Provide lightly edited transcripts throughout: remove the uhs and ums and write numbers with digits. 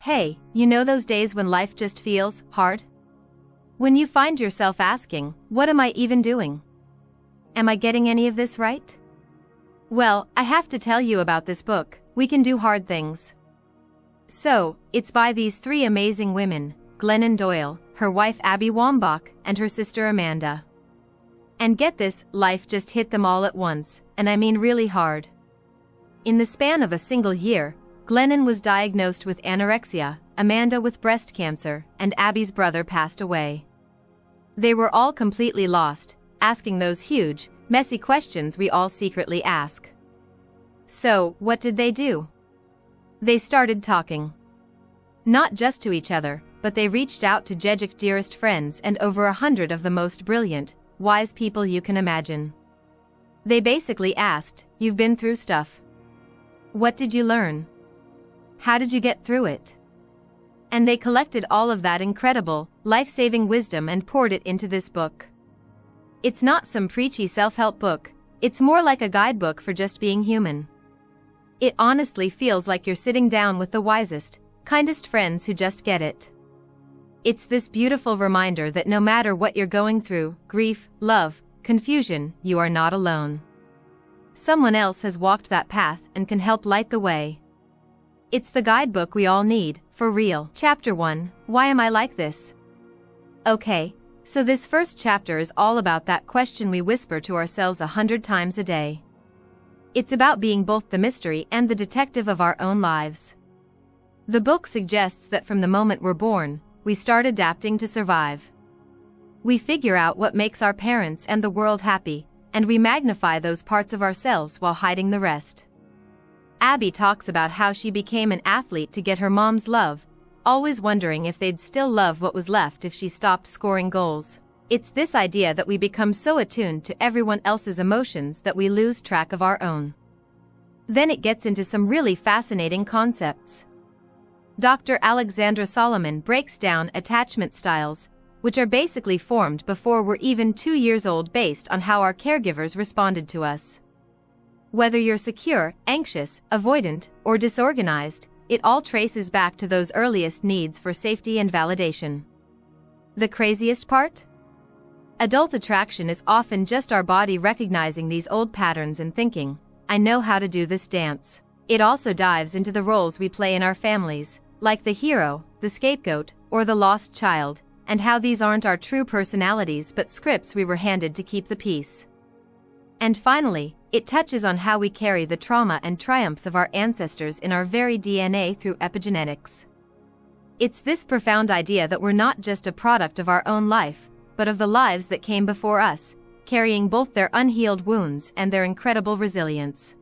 Hey, you know those days when life just feels hard? When you find yourself asking, what am I even doing? Am I getting any of this right? Well, I have to tell you about this book, We Can Do Hard Things. So, it's by these three amazing women, Glennon Doyle, her wife Abby Wambach, and her sister Amanda. And get this, life just hit them all at once, and I mean really hard. In the span of a single year, Glennon was diagnosed with anorexia, Amanda with breast cancer, and Abby's brother passed away. They were all completely lost, asking those huge, messy questions we all secretly ask. So, what did they do? They started talking. Not just to each other, but they reached out to Jejik's dearest friends and over 100 of the most brilliant, wise people you can imagine. They basically asked, "You've been through stuff. What did you learn? How did you get through it?" And they collected all of that incredible, life-saving wisdom and poured it into this book. It's not some preachy self-help book, it's more like a guidebook for just being human. It honestly feels like you're sitting down with the wisest, kindest friends who just get it. It's this beautiful reminder that no matter what you're going through, grief, love, confusion, you are not alone. Someone else has walked that path and can help light the way. It's the guidebook we all need, for real. Chapter 1, Why Am I Like This? Okay, so this first chapter is all about that question we whisper to ourselves 100 times a day. It's about being both the mystery and the detective of our own lives. The book suggests that from the moment we're born, we start adapting to survive. We figure out what makes our parents and the world happy, and we magnify those parts of ourselves while hiding the rest. Abby talks about how she became an athlete to get her mom's love, always wondering if they'd still love what was left if she stopped scoring goals. It's this idea that we become so attuned to everyone else's emotions that we lose track of our own. Then it gets into some really fascinating concepts. Dr. Alexandra Solomon breaks down attachment styles, which are basically formed before we're even 2 years old based on how our caregivers responded to us. Whether you're secure, anxious, avoidant, or disorganized, it all traces back to those earliest needs for safety and validation. The craziest part? Adult attraction is often just our body recognizing these old patterns and thinking, I know how to do this dance. It also dives into the roles we play in our families, like the hero, the scapegoat, or the lost child, and how these aren't our true personalities but scripts we were handed to keep the peace. And finally, it touches on how we carry the trauma and triumphs of our ancestors in our very DNA through epigenetics. It's this profound idea that we're not just a product of our own life, but of the lives that came before us, carrying both their unhealed wounds and their incredible resilience.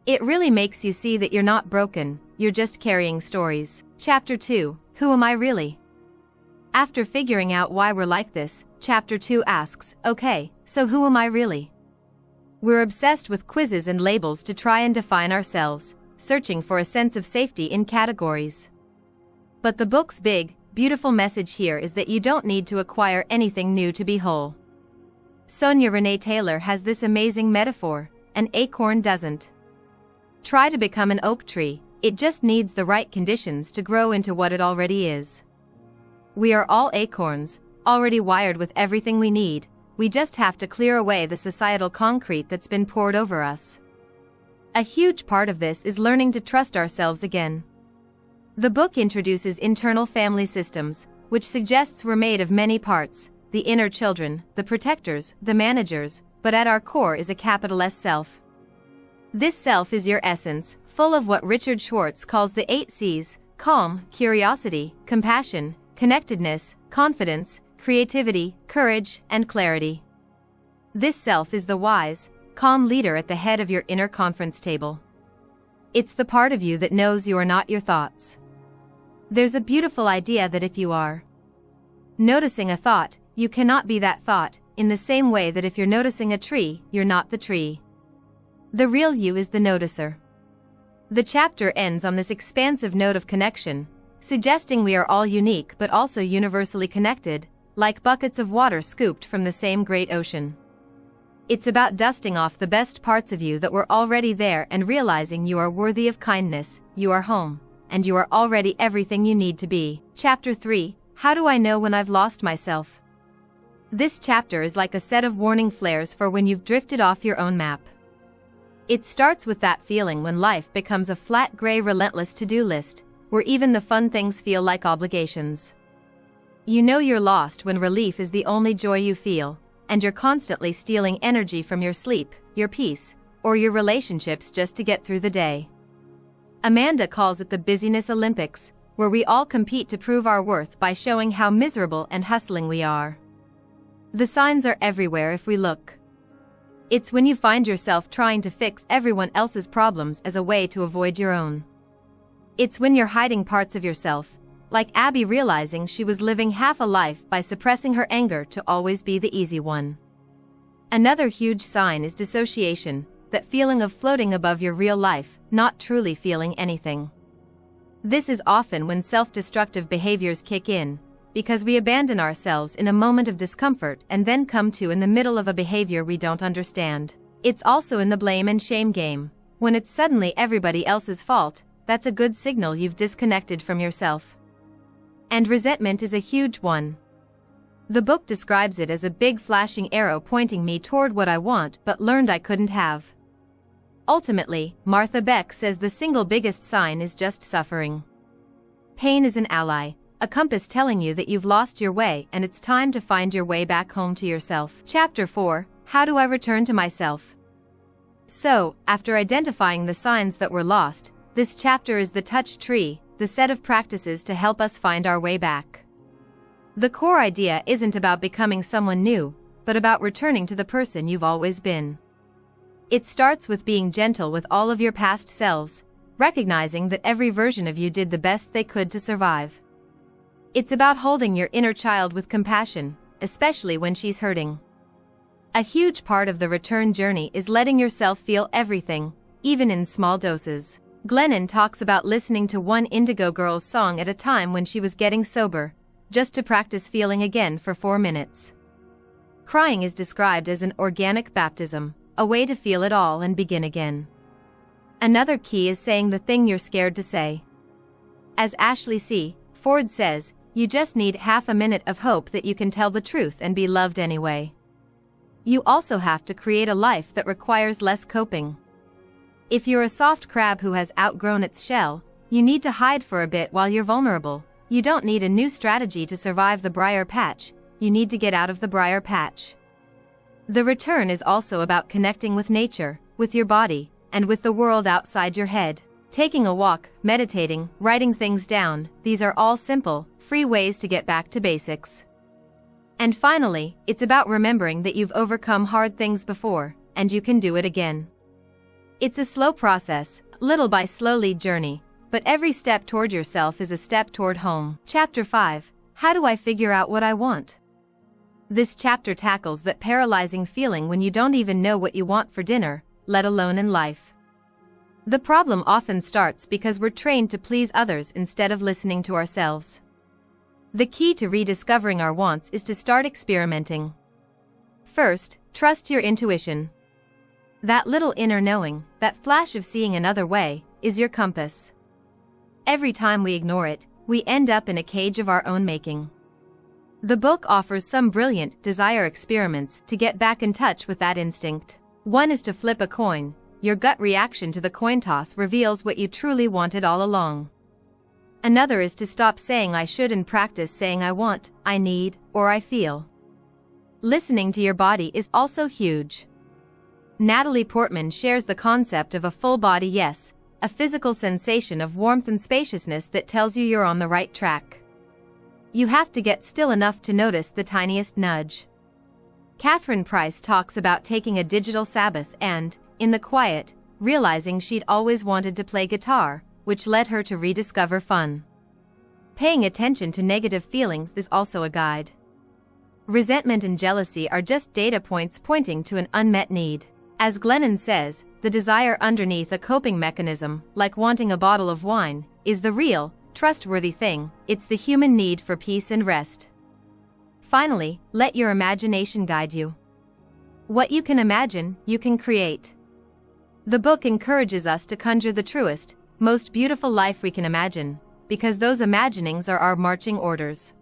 It really makes you see that you're not broken, you're just carrying stories. Chapter 2, Who Am I Really? After figuring out why we're like this, Chapter 2 asks, okay, so who am I really? We're obsessed with quizzes and labels to try and define ourselves, searching for a sense of safety in categories. But the book's big, beautiful message here is that you don't need to acquire anything new to be whole. Sonia Renee Taylor has this amazing metaphor: an acorn doesn't try to become an oak tree, it just needs the right conditions to grow into what it already is. We are all acorns, already wired with everything we need, we just have to clear away the societal concrete that's been poured over us. A huge part of this is learning to trust ourselves again. The book introduces internal family systems, which suggests we're made of many parts: the inner children, the protectors, the managers, but at our core is a capital S self. This self is your essence, full of what Richard Schwartz calls the 8 C's: calm, curiosity, compassion, connectedness, confidence, creativity, courage, and clarity. This self is the wise, calm leader at the head of your inner conference table. It's the part of you that knows you are not your thoughts. There's a beautiful idea that if you are noticing a thought, you cannot be that thought, in the same way that if you're noticing a tree, you're not the tree. The real you is the noticer. The chapter ends on this expansive note of connection, suggesting we are all unique but also universally connected, like buckets of water scooped from the same great ocean. It's about dusting off the best parts of you that were already there and realizing you are worthy of kindness, you are home, and you are already everything you need to be. Chapter 3: How do I know when I've lost myself? This chapter is like a set of warning flares for when you've drifted off your own map. It starts with that feeling when life becomes a flat gray relentless to-do list, where even the fun things feel like obligations. You know you're lost when relief is the only joy you feel, and you're constantly stealing energy from your sleep, your peace, or your relationships just to get through the day. Amanda calls it the busyness Olympics, where we all compete to prove our worth by showing how miserable and hustling we are. The signs are everywhere if we look. It's when you find yourself trying to fix everyone else's problems as a way to avoid your own. It's when you're hiding parts of yourself, like Abby realizing she was living half a life by suppressing her anger to always be the easy one. Another huge sign is dissociation, that feeling of floating above your real life, not truly feeling anything. This is often when self-destructive behaviors kick in, because we abandon ourselves in a moment of discomfort and then come to in the middle of a behavior we don't understand. It's also in the blame and shame game. When it's suddenly everybody else's fault, that's a good signal you've disconnected from yourself. And resentment is a huge one. The book describes it as a big flashing arrow pointing me toward what I want but learned I couldn't have. Ultimately, Martha Beck says the single biggest sign is just suffering. Pain is an ally, a compass telling you that you've lost your way and it's time to find your way back home to yourself. Chapter 4: How do I return to myself? So, after identifying the signs that we're lost, this chapter is the touch tree, the set of practices to help us find our way back. The core idea isn't about becoming someone new, but about returning to the person you've always been. It starts with being gentle with all of your past selves, recognizing that every version of you did the best they could to survive. It's about holding your inner child with compassion, especially when she's hurting. A huge part of the return journey is letting yourself feel everything, even in small doses. Glennon talks about listening to one Indigo Girls song at a time when she was getting sober, just to practice feeling again for 4 minutes. Crying is described as an organic baptism, a way to feel it all and begin again. Another key is saying the thing you're scared to say. As Ashley C. Ford says, you just need half a minute of hope that you can tell the truth and be loved anyway. You also have to create a life that requires less coping. If you're a soft crab who has outgrown its shell, you need to hide for a bit while you're vulnerable. You don't need a new strategy to survive the briar patch, you need to get out of the briar patch. The return is also about connecting with nature, with your body, and with the world outside your head. Taking a walk, meditating, writing things down, these are all simple, free ways to get back to basics. And finally, it's about remembering that you've overcome hard things before, and you can do it again. It's a slow process, little by slowly journey, but every step toward yourself is a step toward home. Chapter 5: How do I figure out what I want? This chapter tackles that paralyzing feeling when you don't even know what you want for dinner, let alone in life. The problem often starts because we're trained to please others instead of listening to ourselves. The key to rediscovering our wants is to start experimenting. First, trust your intuition. That little inner knowing, that flash of seeing another way, is your compass. Every time we ignore it, we end up in a cage of our own making. The book offers some brilliant desire experiments to get back in touch with that instinct. One is to flip a coin. Your gut reaction to the coin toss reveals what you truly wanted all along. Another is to stop saying I should and practice saying I want, I need, or I feel. Listening to your body is also huge. Natalie Portman shares the concept of a full body yes, a physical sensation of warmth and spaciousness that tells you you're on the right track. You have to get still enough to notice the tiniest nudge. Catherine Price talks about taking a digital Sabbath and, in the quiet, realizing she'd always wanted to play guitar, which led her to rediscover fun. Paying attention to negative feelings is also a guide. Resentment and jealousy are just data points pointing to an unmet need. As Glennon says, the desire underneath a coping mechanism, like wanting a bottle of wine, is the real, trustworthy thing. It's the human need for peace and rest. Finally, let your imagination guide you. What you can imagine, you can create. The book encourages us to conjure the truest, most beautiful life we can imagine, because those imaginings are our marching orders.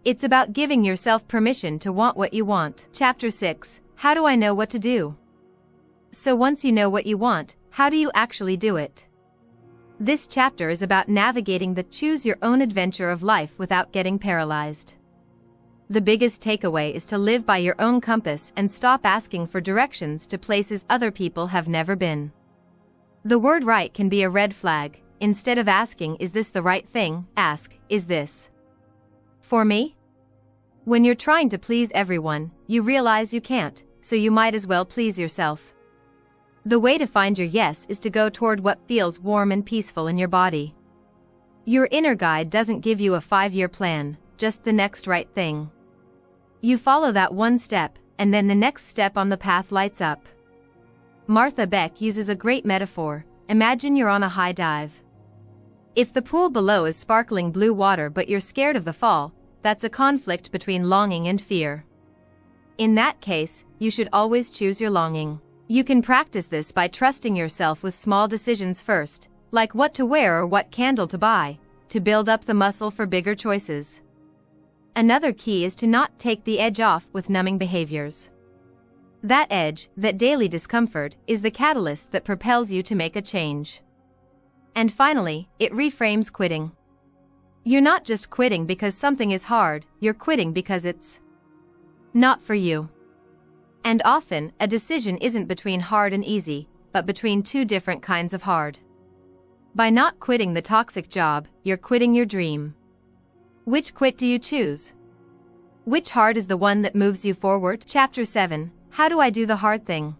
It's about giving yourself permission to want what you want. Chapter 6. How do I know what to do? So once you know what you want, how do you actually do it? This chapter is about navigating the choose-your-own-adventure of life without getting paralyzed. The biggest takeaway is to live by your own compass and stop asking for directions to places other people have never been. The word right can be a red flag. Instead of asking, is this the right thing, ask, is this for me? When you're trying to please everyone, you realize you can't, so you might as well please yourself. The way to find your yes is to go toward what feels warm and peaceful in your body. Your inner guide doesn't give you a 5-year plan, just the next right thing. You follow that one step, and then the next step on the path lights up. Martha Beck uses a great metaphor. Imagine you're on a high dive. If the pool below is sparkling blue water but you're scared of the fall, that's a conflict between longing and fear. In that case, you should always choose your longing. You can practice this by trusting yourself with small decisions first, like what to wear or what candle to buy, to build up the muscle for bigger choices. Another key is to not take the edge off with numbing behaviors. That edge, that daily discomfort, is the catalyst that propels you to make a change. And finally, it reframes quitting. You're not just quitting because something is hard, you're quitting because it's not for you. And often, a decision isn't between hard and easy, but between two different kinds of hard. By not quitting the toxic job, you're quitting your dream. Which quit do you choose? Which hard is the one that moves you forward? Chapter 7. How do I do the hard thing?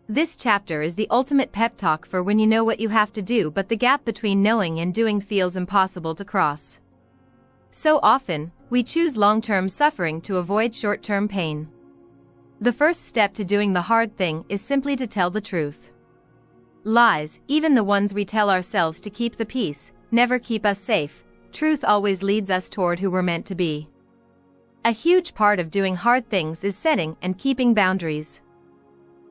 This chapter is the ultimate pep talk for when you know what you have to do but the gap between knowing and doing feels impossible to cross. So often, we choose long-term suffering to avoid short-term pain. The first step to doing the hard thing is simply to tell the truth. Lies, even the ones we tell ourselves to keep the peace, never keep us safe. Truth always leads us toward who we're meant to be. A huge part of doing hard things is setting and keeping boundaries.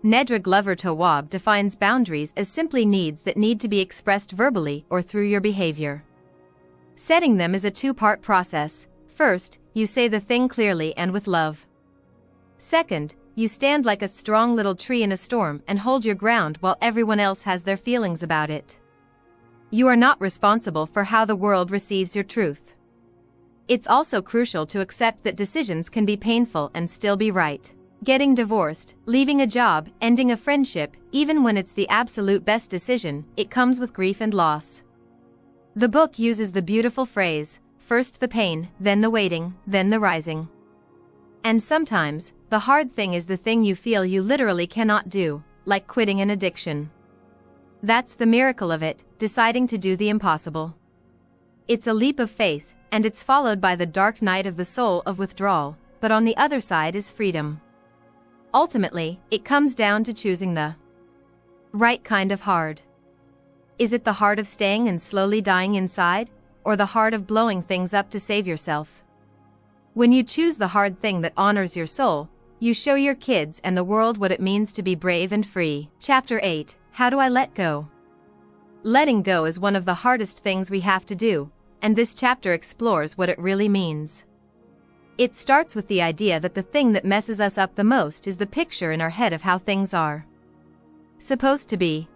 Nedra Glover-Tawwab defines boundaries as simply needs that need to be expressed verbally or through your behavior. Setting them is a two-part process. First, you say the thing clearly and with love. Second, you stand like a strong little tree in a storm and hold your ground while everyone else has their feelings about it. You are not responsible for how the world receives your truth. It's also crucial to accept that decisions can be painful and still be right. Getting divorced, leaving a job, ending a friendship, even when it's the absolute best decision, it comes with grief and loss. The book uses the beautiful phrase, first the pain, then the waiting, then the rising. And sometimes, the hard thing is the thing you feel you literally cannot do, like quitting an addiction. That's the miracle of it, deciding to do the impossible. It's a leap of faith, and it's followed by the dark night of the soul of withdrawal, but on the other side is freedom. Ultimately, it comes down to choosing the right kind of hard. Is it the heart of staying and slowly dying inside, or the heart of blowing things up to save yourself? When you choose the hard thing that honors your soul, you show your kids and the world what it means to be brave and free. Chapter 8. How do I let go? Letting go is one of the hardest things we have to do, and this chapter explores what it really means. It starts with the idea that the thing that messes us up the most is the picture in our head of how things are supposed to be.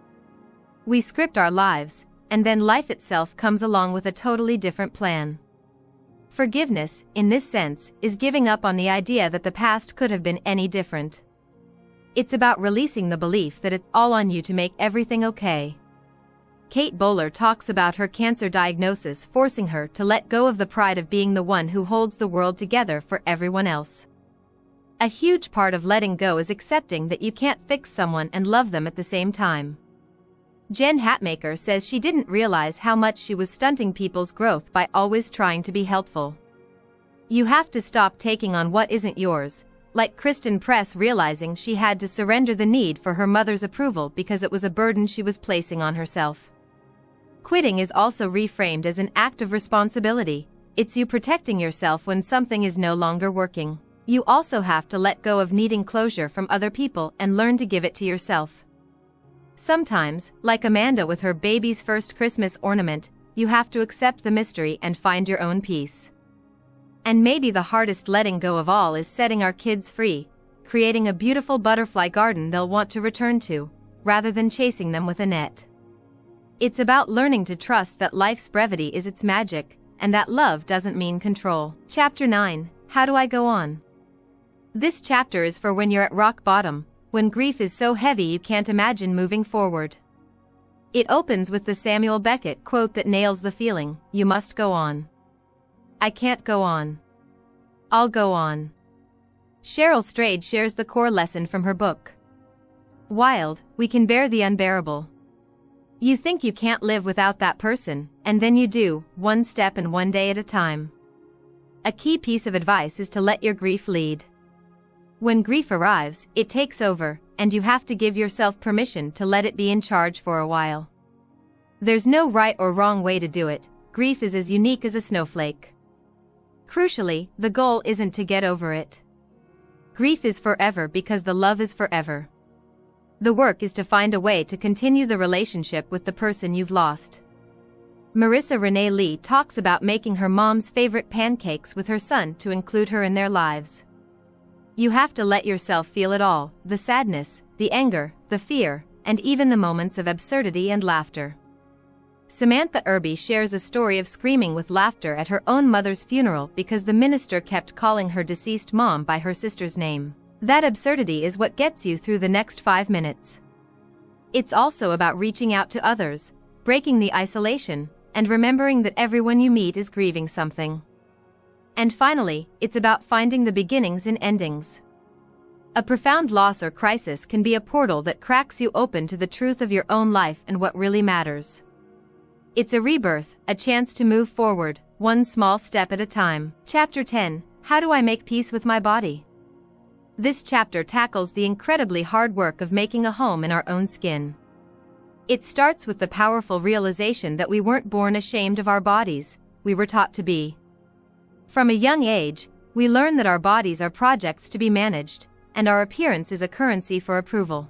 We script our lives, and then life itself comes along with a totally different plan. Forgiveness, in this sense, is giving up on the idea that the past could have been any different. It's about releasing the belief that it's all on you to make everything okay. Kate Bowler talks about her cancer diagnosis forcing her to let go of the pride of being the one who holds the world together for everyone else. A huge part of letting go is accepting that you can't fix someone and love them at the same time. Jen Hatmaker says she didn't realize how much she was stunting people's growth by always trying to be helpful. You have to stop taking on what isn't yours, like Kristen Press realizing she had to surrender the need for her mother's approval because it was a burden she was placing on herself. Quitting is also reframed as an act of responsibility. It's you protecting yourself when something is no longer working. You also have to let go of needing closure from other people and learn to give it to yourself. Sometimes, like Amanda with her baby's first Christmas ornament, you have to accept the mystery and find your own peace. And maybe the hardest letting go of all is setting our kids free, creating a beautiful butterfly garden they'll want to return to, rather than chasing them with a net. It's about learning to trust that life's brevity is its magic, and that love doesn't mean control. Chapter 9, How Do I Go On? This chapter is for when you're at rock bottom, when grief is so heavy you can't imagine moving forward. It opens with the Samuel Beckett quote that nails the feeling, "You must go on." I can't go on. I'll go on. Cheryl Strayed shares the core lesson from her book. Wild, we can bear the unbearable. You think you can't live without that person, and then you do, one step and one day at a time. A key piece of advice is to let your grief lead. When grief arrives, it takes over, and you have to give yourself permission to let it be in charge for a while. There's no right or wrong way to do it. Grief is as unique as a snowflake. Crucially, the goal isn't to get over it. Grief is forever because the love is forever. The work is to find a way to continue the relationship with the person you've lost. Marissa Renee Lee talks about making her mom's favorite pancakes with her son to include her in their lives. You have to let yourself feel it all, the sadness, the anger, the fear, and even the moments of absurdity and laughter. Samantha Irby shares a story of screaming with laughter at her own mother's funeral because the minister kept calling her deceased mom by her sister's name. That absurdity is what gets you through the next 5 minutes. It's also about reaching out to others, breaking the isolation, and remembering that everyone you meet is grieving something. And finally, it's about finding the beginnings in endings. A profound loss or crisis can be a portal that cracks you open to the truth of your own life and what really matters. It's a rebirth, a chance to move forward, one small step at a time. Chapter 10, How Do I Make Peace with My Body? This chapter tackles the incredibly hard work of making a home in our own skin. It starts with the powerful realization that we weren't born ashamed of our bodies, we were taught to be. From a young age, we learn that our bodies are projects to be managed, and our appearance is a currency for approval.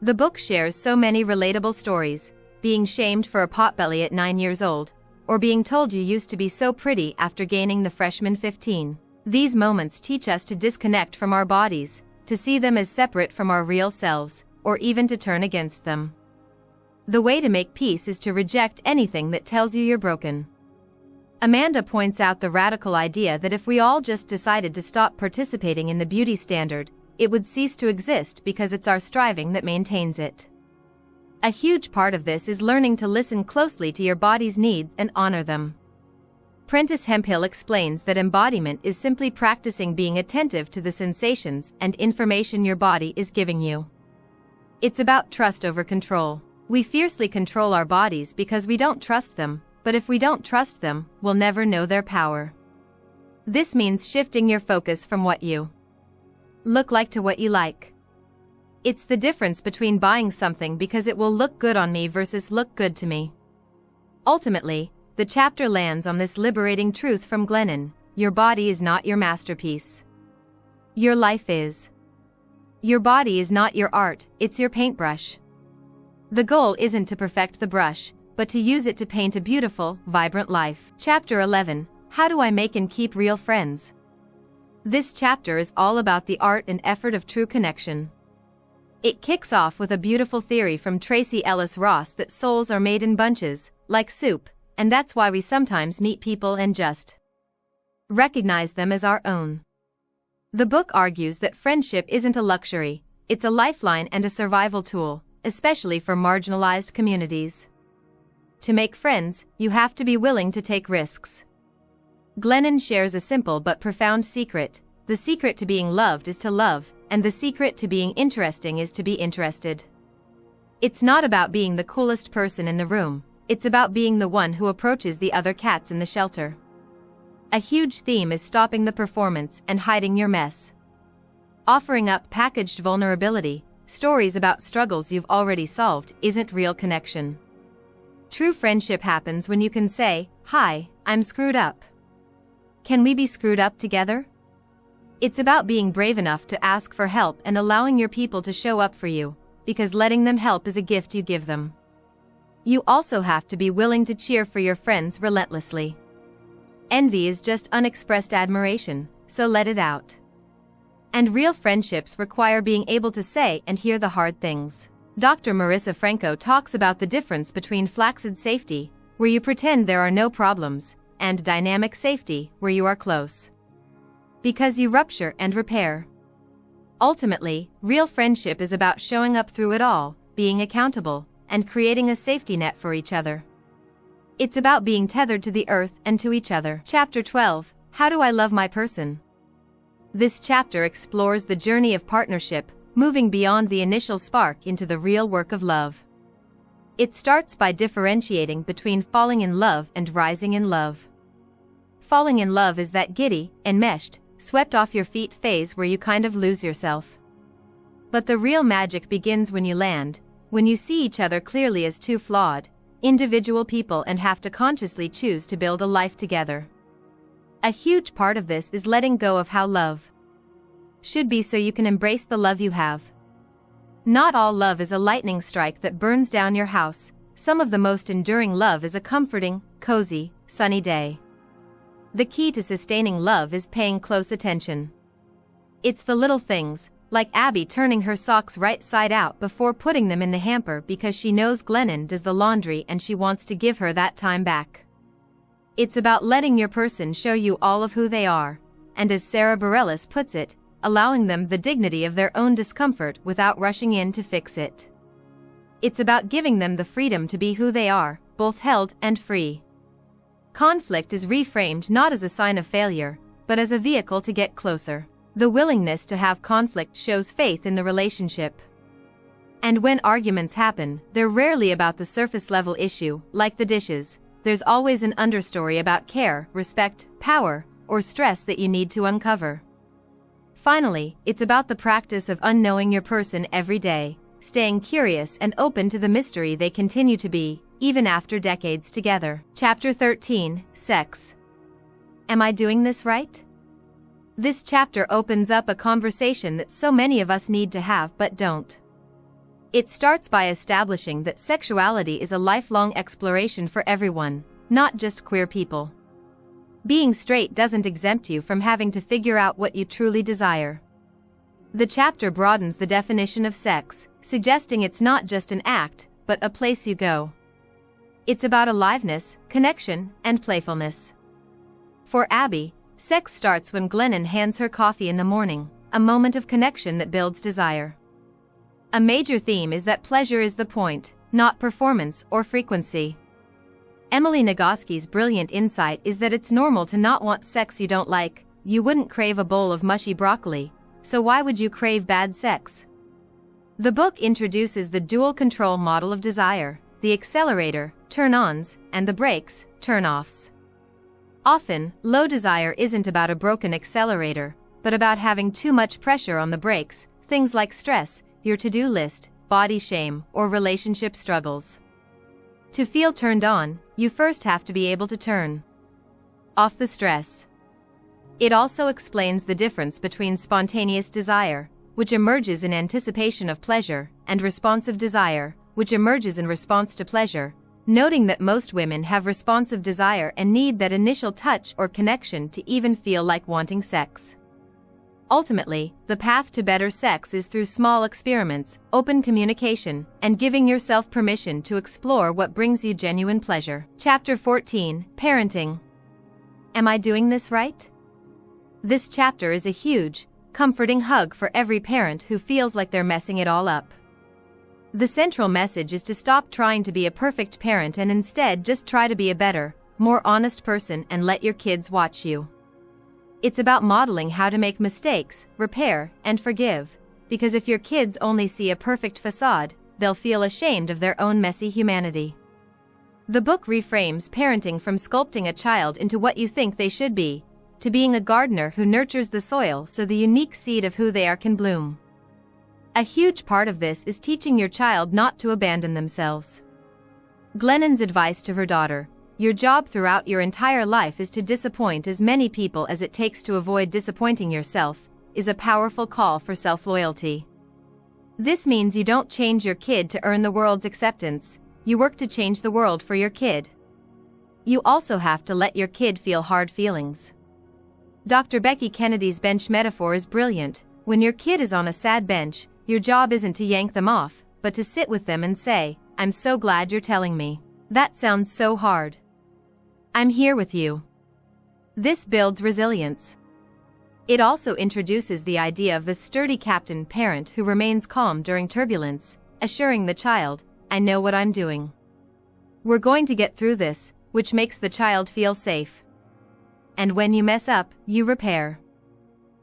The book shares so many relatable stories, being shamed for a potbelly at 9 years old, or being told you used to be so pretty after gaining the freshman 15. These moments teach us to disconnect from our bodies, to see them as separate from our real selves, or even to turn against them. The way to make peace is to reject anything that tells you you're broken. Amanda points out the radical idea that if we all just decided to stop participating in the beauty standard, it would cease to exist because it's our striving that maintains it. A huge part of this is learning to listen closely to your body's needs and honor them. Prentice Hemphill explains that embodiment is simply practicing being attentive to the sensations and information your body is giving you. It's about trust over control. We fiercely control our bodies because we don't trust them, but if we don't trust them, we'll never know their power. This means shifting your focus from what you look like to what you like. It's the difference between buying something because it will look good on me versus look good to me. Ultimately, the chapter lands on this liberating truth from Glennon: your body is not your masterpiece. Your life is. Your body is not your art, it's your paintbrush. The goal isn't to perfect the brush, but to use it to paint a beautiful, vibrant life. Chapter 11, How Do I Make and Keep Real Friends? This chapter is all about the art and effort of true connection. It kicks off with a beautiful theory from Tracy Ellis Ross that souls are made in bunches, like soup, and that's why we sometimes meet people and just recognize them as our own. The book argues that friendship isn't a luxury, it's a lifeline and a survival tool, especially for marginalized communities. To make friends, you have to be willing to take risks. Glennon shares a simple but profound secret: the secret to being loved is to love, and the secret to being interesting is to be interested. It's not about being the coolest person in the room, it's about being the one who approaches the other cats in the shelter. A huge theme is stopping the performance and hiding your mess. Offering up packaged vulnerability, stories about struggles you've already solved, isn't real connection. True friendship happens when you can say, "Hi, I'm screwed up. Can we be screwed up together?" It's about being brave enough to ask for help and allowing your people to show up for you, because letting them help is a gift you give them. You also have to be willing to cheer for your friends relentlessly. Envy is just unexpressed admiration, so let it out. And real friendships require being able to say and hear the hard things. Dr. Marissa Franco talks about the difference between flaccid safety, where you pretend there are no problems, and dynamic safety, where you are close. Because you rupture and repair. Ultimately, real friendship is about showing up through it all, being accountable, and creating a safety net for each other. It's about being tethered to the earth and to each other. Chapter 12, How Do I Love My Person? This chapter explores the journey of partnership, moving beyond the initial spark into the real work of love. It starts by differentiating between falling in love and rising in love. Falling in love is that giddy, enmeshed, swept off your feet phase where you kind of lose yourself. But the real magic begins when you land, when you see each other clearly as two flawed, individual people and have to consciously choose to build a life together. A huge part of this is letting go of how love should be so you can embrace the love you have. Not all love is a lightning strike that burns down your house. Some of the most enduring love is a comforting, cozy, sunny day. The key to sustaining love is paying close attention. It's the little things, like Abby turning her socks right side out before putting them in the hamper because she knows Glennon does the laundry and she wants to give her that time back. It's about letting your person show you all of who they are, and as Sarah Bareilles puts it, allowing them the dignity of their own discomfort without rushing in to fix it. It's about giving them the freedom to be who they are, both held and free. Conflict is reframed not as a sign of failure, but as a vehicle to get closer. The willingness to have conflict shows faith in the relationship. And when arguments happen, they're rarely about the surface-level issue, like the dishes. There's always an understory about care, respect, power, or stress that you need to uncover. Finally, it's about the practice of unknowing your person every day, staying curious and open to the mystery they continue to be, even after decades together. Chapter 13, Sex. Am I doing this right? This chapter opens up a conversation that so many of us need to have but don't. It starts by establishing that sexuality is a lifelong exploration for everyone, not just queer people. Being straight doesn't exempt you from having to figure out what you truly desire. The chapter broadens the definition of sex, suggesting it's not just an act, but a place you go. It's about aliveness, connection, and playfulness. For Abby, sex starts when Glennon hands her coffee in the morning, a moment of connection that builds desire. A major theme is that pleasure is the point, not performance or frequency. Emily Nagoski's brilliant insight is that it's normal to not want sex you don't like. You wouldn't crave a bowl of mushy broccoli, so why would you crave bad sex? The book introduces the dual control model of desire, the accelerator, turn-ons, and the brakes, turn-offs. Often, low desire isn't about a broken accelerator, but about having too much pressure on the brakes, things like stress, your to-do list, body shame, or relationship struggles. To feel turned on, you first have to be able to turn off the stress. It also explains the difference between spontaneous desire, which emerges in anticipation of pleasure, and responsive desire, which emerges in response to pleasure, noting that most women have responsive desire and need that initial touch or connection to even feel like wanting sex. Ultimately, the path to better sex is through small experiments, open communication, and giving yourself permission to explore what brings you genuine pleasure. Chapter 14, Parenting. Am I doing this right? This chapter is a huge, comforting hug for every parent who feels like they're messing it all up. The central message is to stop trying to be a perfect parent and instead just try to be a better, more honest person and let your kids watch you. It's about modeling how to make mistakes, repair, and forgive, because if your kids only see a perfect facade, they'll feel ashamed of their own messy humanity. The book reframes parenting from sculpting a child into what you think they should be, to being a gardener who nurtures the soil so the unique seed of who they are can bloom. A huge part of this is teaching your child not to abandon themselves. Glennon's advice to her daughter, "Your job throughout your entire life is to disappoint as many people as it takes to avoid disappointing yourself," is a powerful call for self-loyalty. This means you don't change your kid to earn the world's acceptance, you work to change the world for your kid. You also have to let your kid feel hard feelings. Dr. Becky Kennedy's bench metaphor is brilliant. When your kid is on a sad bench, your job isn't to yank them off, but to sit with them and say, "I'm so glad you're telling me. That sounds so hard. I'm here with you." This builds resilience. It also introduces the idea of the sturdy captain parent who remains calm during turbulence, assuring the child, "I know what I'm doing. We're going to get through this," which makes the child feel safe. And when you mess up, you repair.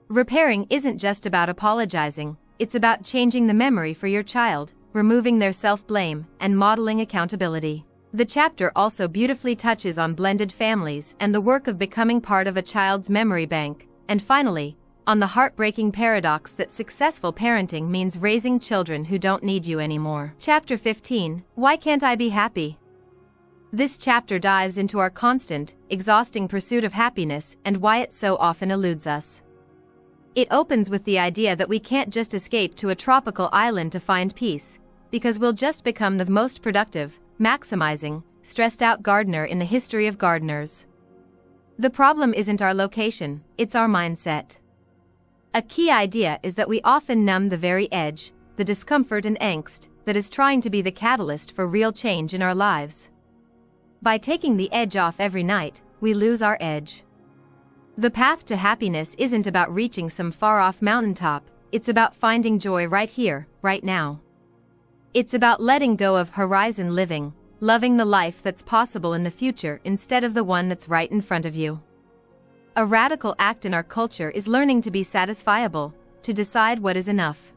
Repairing isn't just about apologizing, it's about changing the memory for your child, removing their self-blame, and modeling accountability. The chapter also beautifully touches on blended families and the work of becoming part of a child's memory bank, and finally, on the heartbreaking paradox that successful parenting means raising children who don't need you anymore. Chapter 15, Why Can't I Be Happy? This chapter dives into our constant, exhausting pursuit of happiness and why it so often eludes us. It opens with the idea that we can't just escape to a tropical island to find peace, because we'll just become the most productive, maximizing, stressed-out gardener in the history of gardeners. The problem isn't our location, it's our mindset. A key idea is that we often numb the very edge, the discomfort and angst, that is trying to be the catalyst for real change in our lives. By taking the edge off every night, we lose our edge. The path to happiness isn't about reaching some far-off mountaintop, it's about finding joy right here, right now. It's about letting go of horizon living, loving the life that's possible in the future instead of the one that's right in front of you. A radical act in our culture is learning to be satisfiable, to decide what is enough.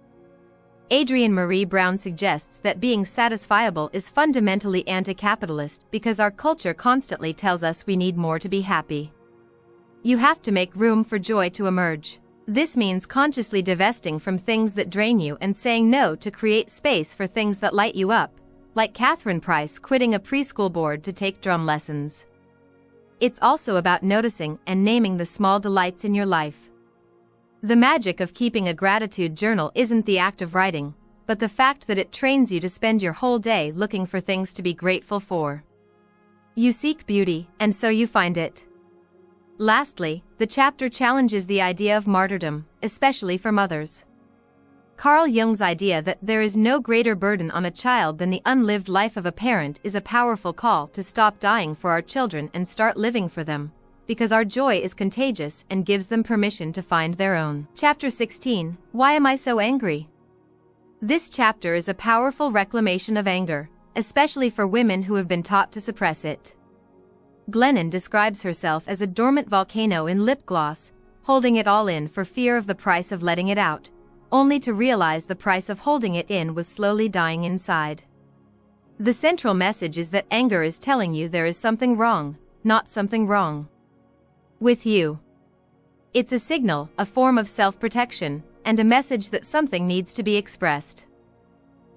Adrienne Marie Brown suggests that being satisfiable is fundamentally anti-capitalist because our culture constantly tells us we need more to be happy. You have to make room for joy to emerge. This means consciously divesting from things that drain you and saying no to create space for things that light you up, like Catherine Price quitting a preschool board to take drum lessons. It's also about noticing and naming the small delights in your life. The magic of keeping a gratitude journal isn't the act of writing, but the fact that it trains you to spend your whole day looking for things to be grateful for. You seek beauty, and so you find it. Lastly, the chapter challenges the idea of martyrdom, especially for mothers. Carl Jung's idea that there is no greater burden on a child than the unlived life of a parent is a powerful call to stop dying for our children and start living for them, because our joy is contagious and gives them permission to find their own. Chapter 16, Why Am I So Angry? This chapter is a powerful reclamation of anger, especially for women who have been taught to suppress it. Glennon describes herself as a dormant volcano in lip gloss, holding it all in for fear of the price of letting it out, only to realize the price of holding it in was slowly dying inside. The central message is that anger is telling you there is something wrong, not something wrong with you. It's a signal, a form of self-protection, and a message that something needs to be expressed.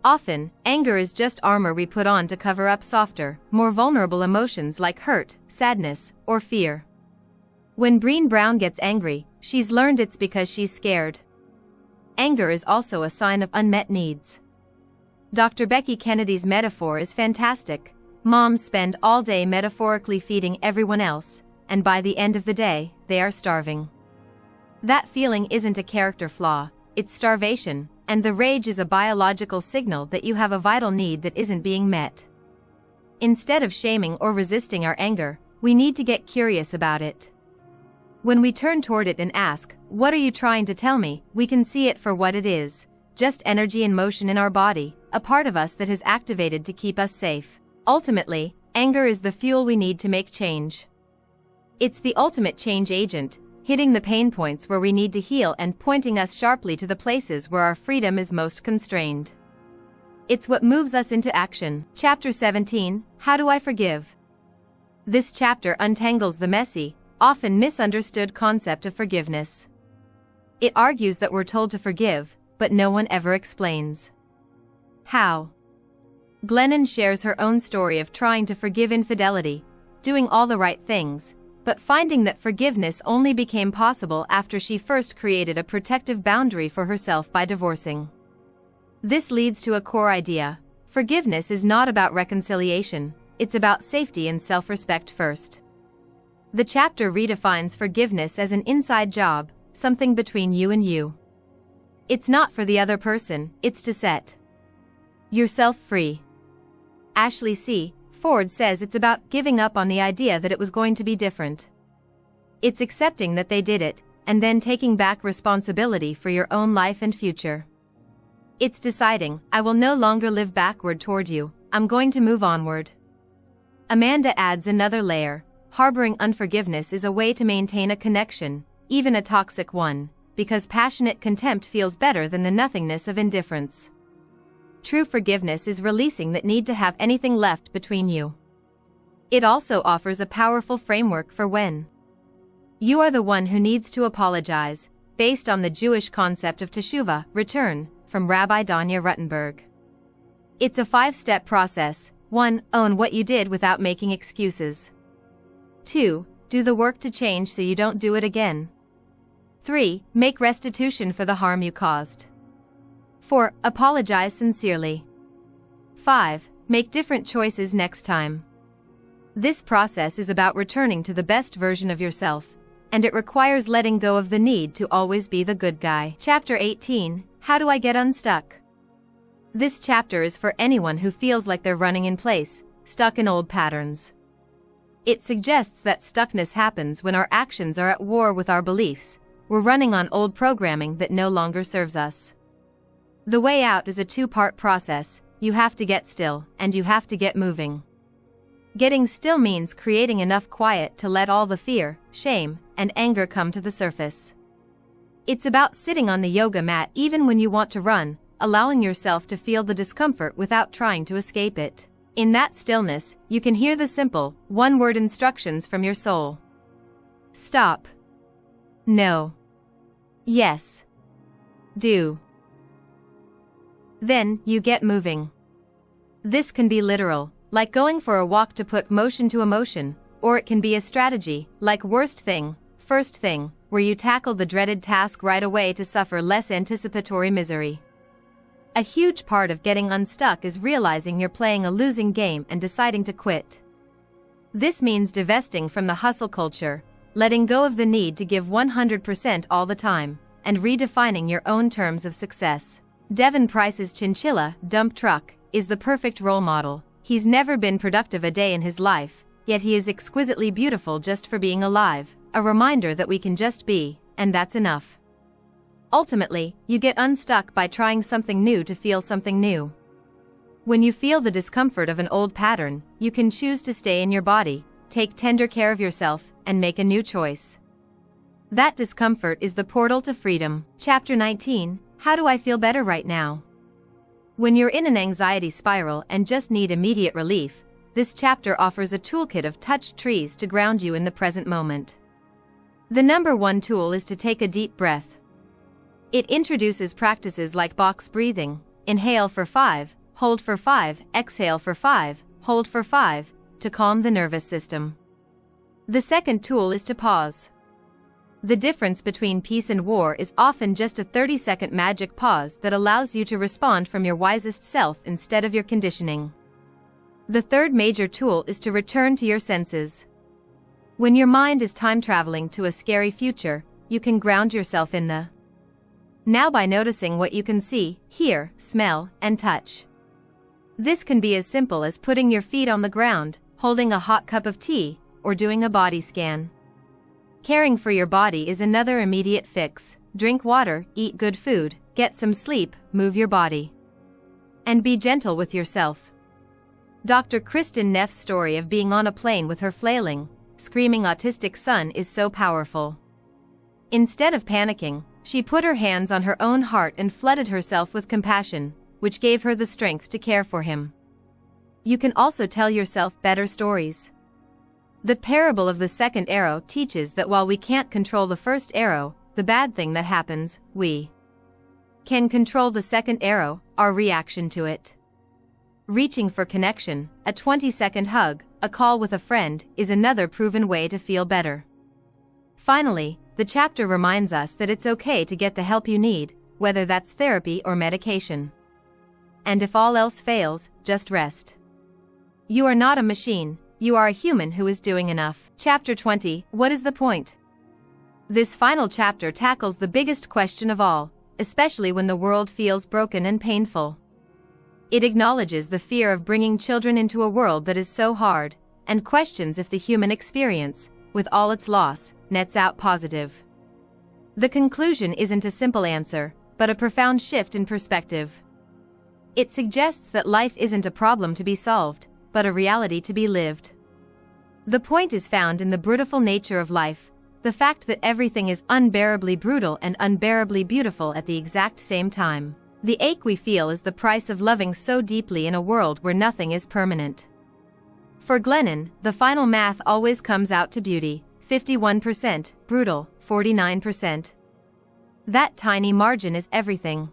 Often, anger is just armor we put on to cover up softer, more vulnerable emotions like hurt, sadness, or fear. When Brené Brown gets angry, she's learned it's because she's scared. Anger is also a sign of unmet needs. Dr. Becky Kennedy's metaphor is fantastic. Moms spend all day metaphorically feeding everyone else, and by the end of the day, they are starving. That feeling isn't a character flaw, it's starvation, and the rage is a biological signal that you have a vital need that isn't being met. Instead of shaming or resisting our anger, we need to get curious about it. When we turn toward it and ask, "What are you trying to tell me?" we can see it for what it is, just energy in motion in our body, a part of us that has activated to keep us safe. Ultimately, anger is the fuel we need to make change. It's the ultimate change agent, hitting the pain points where we need to heal and pointing us sharply to the places where our freedom is most constrained. It's what moves us into action. Chapter 17, How Do I Forgive? This chapter untangles the messy, often misunderstood concept of forgiveness. It argues that we're told to forgive, but no one ever explains how. Glennon shares her own story of trying to forgive infidelity, doing all the right things, but finding that forgiveness only became possible after she first created a protective boundary for herself by divorcing. This leads to a core idea. Forgiveness is not about reconciliation, it's about safety and self-respect first. The chapter redefines forgiveness as an inside job, something between you and you. It's not for the other person, it's to set yourself free. Ashley C. Ford says it's about giving up on the idea that it was going to be different. It's accepting that they did it, and then taking back responsibility for your own life and future. It's deciding, I will no longer live backward toward you, I'm going to move onward. Amanda adds another layer. Harboring unforgiveness is a way to maintain a connection, even a toxic one, because passionate contempt feels better than the nothingness of indifference. True forgiveness is releasing that need to have anything left between you. It also offers a powerful framework for when you are the one who needs to apologize, based on the Jewish concept of teshuvah, return, from Rabbi Danya Ruttenberg. It's a 5-step process. 1. Own what you did without making excuses. 2. Do the work to change so you don't do it again. 3. Make restitution for the harm you caused. 4. Apologize sincerely. 5. Make different choices next time. This process is about returning to the best version of yourself, and it requires letting go of the need to always be the good guy. Chapter 18, How do I get unstuck? This chapter is for anyone who feels like they're running in place, stuck in old patterns. It suggests that stuckness happens when our actions are at war with our beliefs. We're running on old programming that no longer serves us. The way out is a 2-part process. You have to get still, and you have to get moving. Getting still means creating enough quiet to let all the fear, shame, and anger come to the surface. It's about sitting on the yoga mat even when you want to run, allowing yourself to feel the discomfort without trying to escape it. In that stillness, you can hear the simple, one-word instructions from your soul. Stop. No. Yes. Do. Then, you get moving. This can be literal, like going for a walk to put motion to emotion, or it can be a strategy, like worst thing, first thing, where you tackle the dreaded task right away to suffer less anticipatory misery. A huge part of getting unstuck is realizing you're playing a losing game and deciding to quit. This means divesting from the hustle culture, letting go of the need to give 100% all the time, and redefining your own terms of success. Devin Price's chinchilla, dump truck, is the perfect role model. He's never been productive a day in his life, yet he is exquisitely beautiful just for being alive, a reminder that we can just be, and that's enough. Ultimately, you get unstuck by trying something new to feel something new. When you feel the discomfort of an old pattern, you can choose to stay in your body, take tender care of yourself, and make a new choice. That discomfort is the portal to freedom. Chapter 19, How do I feel better right now? When you're in an anxiety spiral and just need immediate relief, this chapter offers a toolkit of touched trees to ground you in the present moment. The number 1 tool is to take a deep breath. It introduces practices like box breathing, inhale for 5, hold for 5, exhale for 5, hold for 5, to calm the nervous system. The second tool is to pause. The difference between peace and war is often just a 30-second magic pause that allows you to respond from your wisest self instead of your conditioning. The third major tool is to return to your senses. When your mind is time traveling to a scary future, you can ground yourself in the now by noticing what you can see, hear, smell, and touch. This can be as simple as putting your feet on the ground, holding a hot cup of tea, or doing a body scan. Caring for your body is another immediate fix. Drink water, eat good food, get some sleep, move your body. And be gentle with yourself. Dr. Kristen Neff's story of being on a plane with her flailing, screaming autistic son is so powerful. Instead of panicking, she put her hands on her own heart and flooded herself with compassion, which gave her the strength to care for him. You can also tell yourself better stories. The parable of the second arrow teaches that while we can't control the first arrow, the bad thing that happens, we can control the second arrow, our reaction to it. Reaching for connection, a 20-second hug, a call with a friend, is another proven way to feel better. Finally, the chapter reminds us that it's okay to get the help you need, whether that's therapy or medication. and if all else fails, just rest. You are not a machine, you are a human who is doing enough. Chapter 20, What is the point? This final chapter tackles the biggest question of all, especially when the world feels broken and painful. It acknowledges the fear of bringing children into a world that is so hard, and questions if the human experience, with all its loss, nets out positive. The conclusion isn't a simple answer, but a profound shift in perspective. It suggests that life isn't a problem to be solved, but a reality to be lived. The point is found in the brutal nature of life, the fact that everything is unbearably brutal and unbearably beautiful at the exact same time. The ache we feel is the price of loving so deeply in a world where nothing is permanent. For Glennon, the final math always comes out to beauty, 51%, brutal, 49%. That tiny margin is everything.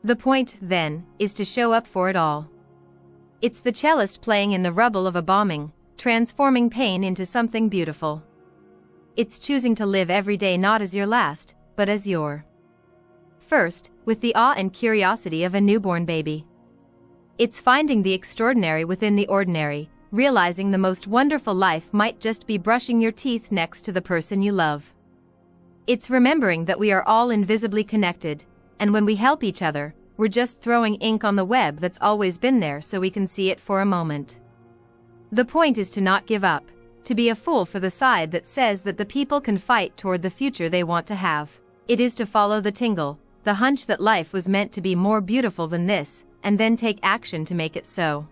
The point, then, is to show up for it all. It's the cellist playing in the rubble of a bombing, transforming pain into something beautiful. It's choosing to live every day not as your last, but as your first, with the awe and curiosity of a newborn baby. It's finding the extraordinary within the ordinary, realizing the most wonderful life might just be brushing your teeth next to the person you love. It's remembering that we are all invisibly connected, and when we help each other, we're just throwing ink on the web that's always been there so we can see it for a moment. The point is to not give up, to be a fool for the side that says that the people can fight toward the future they want to have. It is to follow the tingle, the hunch that life was meant to be more beautiful than this, and then take action to make it so.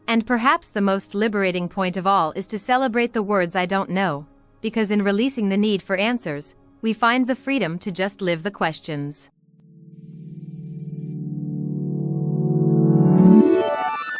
And perhaps the most liberating point of all is to celebrate the words I don't know, because in releasing the need for answers, we find the freedom to just live the questions.